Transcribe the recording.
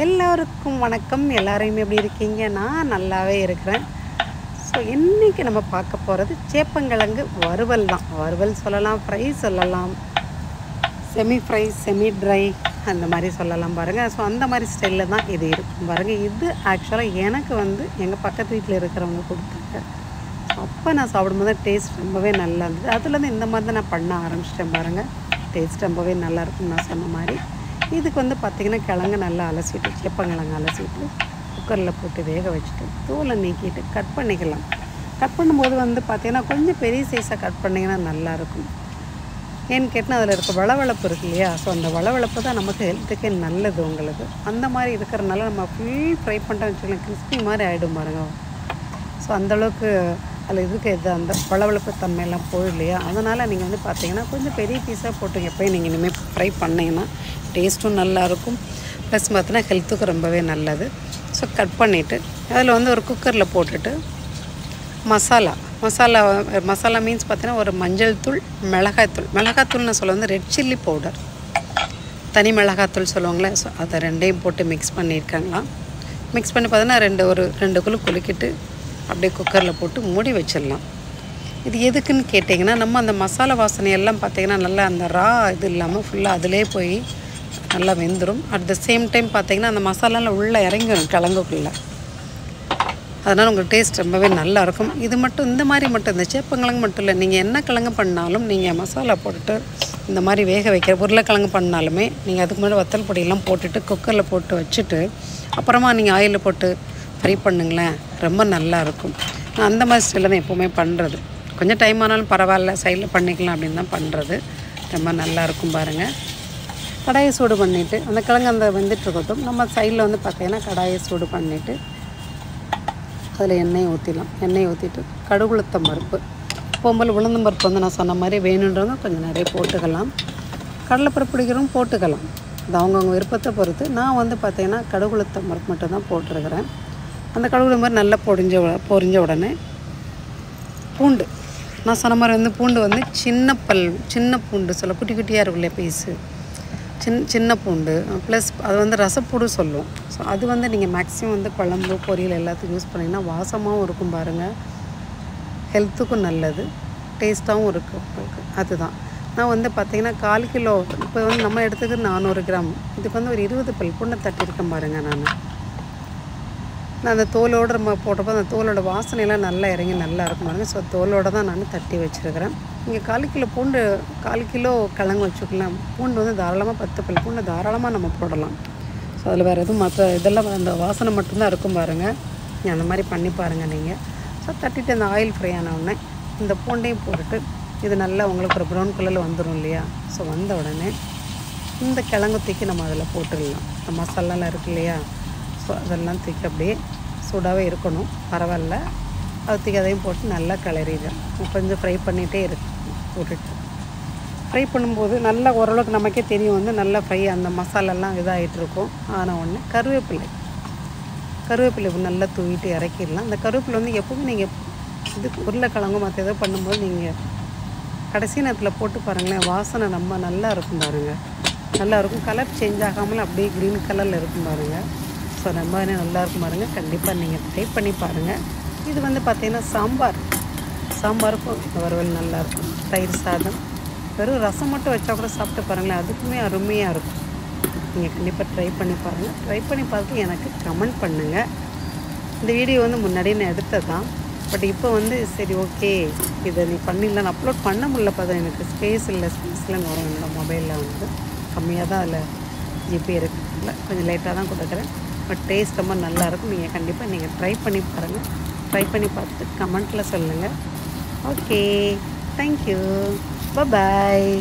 எல்லோருக்கும் வணக்கம். எல்லாரையும் எப்படி இருக்கீங்க? நான் நல்லாவே இருக்கிறேன். ஸோ இன்றைக்கி நம்ம பார்க்க போகிறது சேப்பங்கிழங்கு வறுவல் தான். வறுவல் சொல்லலாம், ஃப்ரை சொல்லலாம், செமி ஃப்ரை, செமி ட்ரை, அந்த மாதிரி சொல்லலாம் பாருங்கள். ஸோ அந்த மாதிரி ஸ்டைலில் தான் இது இருக்கும் பாருங்கள். இது ஆக்சுவலாக எனக்கு எங்கள் பக்கத்து வீட்டில் இருக்கிறவங்க கொடுத்தாங்க. ஸோ அப்போ நான் சாப்பிடும்போது டேஸ்ட் ரொம்பவே நல்லா இருந்தது. அதுலேருந்து இந்த மாதிரி தான் நான் பண்ண ஆரம்பிச்சிட்டேன் பாருங்கள். டேஸ்ட் ரொம்பவே நல்லாயிருக்கும் நான் சொன்ன மாதிரி. இதுக்கு பார்த்திங்கன்னா கிழங்கு நல்லா அலசிட்டு, சேப்பங்கிழங்கு அலசிட்டு குக்கரில் போட்டு வேக வச்சுட்டு தூளை நீக்கிட்டு கட் பண்ணிக்கலாம். கட் பண்ணும்போது பார்த்திங்கன்னா கொஞ்சம் பெரிய சைஸாக கட் பண்ணிங்கன்னா நல்லாயிருக்கும். ஏன்னு கேட்டால் அதில் இருக்க வளவளப்பு இருக்கு இல்லையா? ஸோ அந்த வளவளப்பு தான் நமக்கு ஹெல்த்துக்கே நல்லது உங்களுக்கு. அந்த மாதிரி இருக்கிறனால நம்ம ஃபுல் ஃப்ரை பண்ணிட்டோம்னு வச்சுக்கலாம், கிறிஸ்பி மாதிரி ஆகிடும் பாருங்க. ஸோ அந்தளவுக்கு அதில் இருக்க அந்த வளவளப்பு தன்மையெல்லாம் போயிடும் இல்லையா? அதனால் நீங்கள் பார்த்தீங்கன்னா கொஞ்சம் பெரிய பீஸாக போட்டுங்க. எப்போயும் நீங்கள் இனிமேல் ஃப்ரை பண்ணிங்கன்னா டேஸ்ட்டும் நல்லாயிருக்கும், ப்ளஸ் பார்த்தீங்கன்னா ஹெல்த்துக்கு ரொம்பவே நல்லது. ஸோ கட் பண்ணிவிட்டு அதில் ஒரு குக்கரில் போட்டுட்டு மசாலா மீன்ஸ் பார்த்தீங்கன்னா ஒரு மஞ்சள் தூள், மிளகாத்தூள்னு சொல்ல ரெட் சில்லி பவுடர், தனி மிளகாத்தூள் சொல்லுவாங்களே, ஸோ அதை ரெண்டையும் போட்டு மிக்ஸ் பண்ணியிருக்காங்களாம். மிக்ஸ் பண்ணி பார்த்தீங்கன்னா ரெண்டு குலுக்கிட்டு அப்படியே குக்கரில் போட்டு மூடி வச்சிடலாம். இது எதுக்குன்னு கேட்டிங்கன்னா, நம்ம அந்த மசாலா வாசனையெல்லாம் பார்த்திங்கன்னா நல்லா அந்த இது இல்லாமல் ஃபுல்லாக அதிலே போய் நல்லா வெந்துடும். அட் த சேம் டைம் பார்த்திங்கன்னா அந்த மசாலாவில் உள்ளே இறங்கிடும் கிழங்குக்குள்ளே. அதனால் உங்களுக்கு டேஸ்ட் ரொம்பவே நல்லாயிருக்கும். இது மட்டும் இந்த மாதிரி மட்டும் இந்த சேப்பங்கிழங்கு மட்டும் இல்லை, நீங்கள் என்ன கிழங்கு பண்ணாலும் நீங்கள் மசாலா போட்டுட்டு இந்த மாதிரி வேக வைக்கிற உருளைக்கிழங்கு பண்ணாலுமே நீங்கள் அதுக்கு முன்னாடி வத்தல் பொடியெல்லாம் போட்டுட்டு குக்கரில் போட்டு வச்சுட்டு அப்புறமா நீங்கள் ஆயிலில் போட்டு ஃப்ரை பண்ணுங்களேன், ரொம்ப நல்லாயிருக்கும். நான் அந்த மாதிரி ஸ்டைலில் தான் எப்போவுமே பண்ணுறது. கொஞ்சம் டைம் ஆனாலும் பரவாயில்ல, சைடில் பண்ணிக்கலாம் அப்படின்னு தான் பண்ணுறது. ரொம்ப நல்லாயிருக்கும் பாருங்கள். கடாயை சூடு பண்ணிவிட்டு அந்த கிழங்கு வெந்துட்டுருக்கட்டும். நம்ம சைடில் பார்த்திங்கன்னா கடாயை சூடு பண்ணிவிட்டு அதில் எண்ணெய் ஊற்றிடலாம். எண்ணெய் ஊற்றிட்டு கடுகுளுத்தம் பருப்பு, போகும்போது உளுந்தம் பருப்பு நான் சொன்ன மாதிரி வேணுன்றவங்க கொஞ்சம் நிறைய போட்டுக்கலாம். கடலைப்பருப்பு பிடிக்கிறவங்க போட்டுக்கலாம், அது அவங்கவுங்க விருப்பத்தை பொறுத்து. நான் பார்த்திங்கன்னா கடுகுளுத்தம் பருப்பு மட்டும் தான் போட்டிருக்கிறேன். அந்த கடுகுளுத்தம் மாதிரி நல்லா பொரிஞ்ச உடனே பூண்டு, நான் சொன்ன மாதிரி பூண்டு சின்ன பூண்டு சொல்ல குட்டி குட்டியாக இருக்கும் இல்லையா பீஸு, சின்ன பூண்டு, ப்ளஸ் அது ரசப்பூடு சொல்லுவோம். ஸோ அது நீங்கள் மேக்ஸிமம் குழம்பு பொரியல் எல்லாத்துக்கும் யூஸ் பண்ணிங்கன்னா வாசமாகவும் இருக்கும் பாருங்கள், ஹெல்த்துக்கும் நல்லது, டேஸ்ட்டாகவும் இருக்கும் உங்களுக்கு. அதுதான் நான் பார்த்திங்கன்னா 1/4 கிலோ, இப்போ நம்ம எடுத்துக்கு 400 கிராம், இதுக்கு ஒரு 20 பல் பூண்டை தட்டியிருக்கேன் பாருங்கள். நான் அந்த தோலோடு நம்ம போட்டப்போ அந்த தோலோட வாசனையெல்லாம் நல்லா இறங்கி நல்லா இருக்கும் பாருங்கள். ஸோ தோலோடு தான் நான் தட்டி வச்சுருக்கிறேன். இங்கே 1/4 கிலோ பூண்டு, 1/4 கிலோ கிழங்கு வச்சுக்கலாம். பூண்டு தாராளமாக 10 பல் பூண்டு தாராளமாக நம்ம போடலாம். ஸோ அதில் வேறு எதுவும் மற்ற இதெல்லாம் அந்த வாசனை மட்டும்தான் இருக்கும் பாருங்கள். நீங்கள் அந்த மாதிரி பண்ணி பாருங்கள் நீங்கள். ஸோ தட்டிட்டு அந்த ஆயில் ஃப்ரை ஆன உடனே இந்த பூண்டையும் போட்டுட்டு இது நல்லா உங்களுக்கு ஒரு ப்ரௌன் கலரில் வந்துடும் இல்லையா? ஸோ வந்த உடனே இந்த கிழங்கு தூக்கி நம்ம அதில் போட்டுடலாம். இந்த மசாலாலாம் இருக்கு இல்லையா? ஸோ அதெல்லாம் தூக்கி அப்படியே சூடாகவே இருக்கணும், பரவாயில்ல. அது தூக்கி அதையும் போட்டு நல்லா கிளறிடும். கொஞ்சம் ஃப்ரை பண்ணிகிட்டே போட்டுட்டு ஃப்ரை பண்ணும்போது நல்லா ஓரளவுக்கு நமக்கே தெரியும் நல்லா ஃப்ரை அந்த மசாலாலாம் இதாகிட்டுருக்கும். ஆன உடனே கருவேப்பிலை நல்லா தூவிட்டு இறக்கிடலாம். அந்த கருவேப்பிலை எப்போவுமே நீங்கள் உருளைக்கிழங்கு மற்ற எதோ பண்ணும்போது நீங்கள் கடைசி நேரத்தில் போட்டு பாருங்களேன், வாசனை ரொம்ப நல்லா இருக்கும் பாருங்கள். நல்லாயிருக்கும், கலர் சேஞ்ச் ஆகாமல் அப்படியே க்ரீன் கலரில் இருக்கும் பாருங்கள். ஸோ ரொம்ப நல்லாயிருக்கும் பாருங்கள். கண்டிப்பாக நீங்கள் ட்ரை பண்ணி பாருங்கள். இது பார்த்திங்கன்னா சாம்பாருக்கும் இந்த வறுவல் நல்லாயிருக்கும். தயிர் சாதம், வெறும் ரசம் மட்டும் வச்சா கூட சாப்பிட்டு பாருங்களேன், அதுக்குமே அருமையாக இருக்கும். நீங்கள் கண்டிப்பாக ட்ரை பண்ணி பாருங்கள். ட்ரை பண்ணி பார்த்து எனக்கு கமெண்ட் பண்ணுங்கள். இந்த வீடியோ முன்னாடியே நான் எடுத்தது தான், பட் இப்போ சரி ஓகே இதை நீ பண்ணிடலாம், அப்லோட் பண்ண முடியல பார்த்தா எனக்கு ஸ்பேஸ் இல்லைன்னு வரும். என்னோடய மொபைலில் கம்மியாக தான் அதில் ஜிபி இருக்குதுல்ல, கொஞ்சம் லேட்டாக தான் கொடுக்குறேன். பட் டேஸ்ட் ரொம்ப நல்லாயிருக்கும். நீங்கள் கண்டிப்பாக ட்ரை பண்ணி பாருங்கள். ட்ரை பண்ணி பார்த்துட்டு கமெண்ட்டில் சொல்லுங்கள். ஓகே, தேங்க்யூ, பாய்.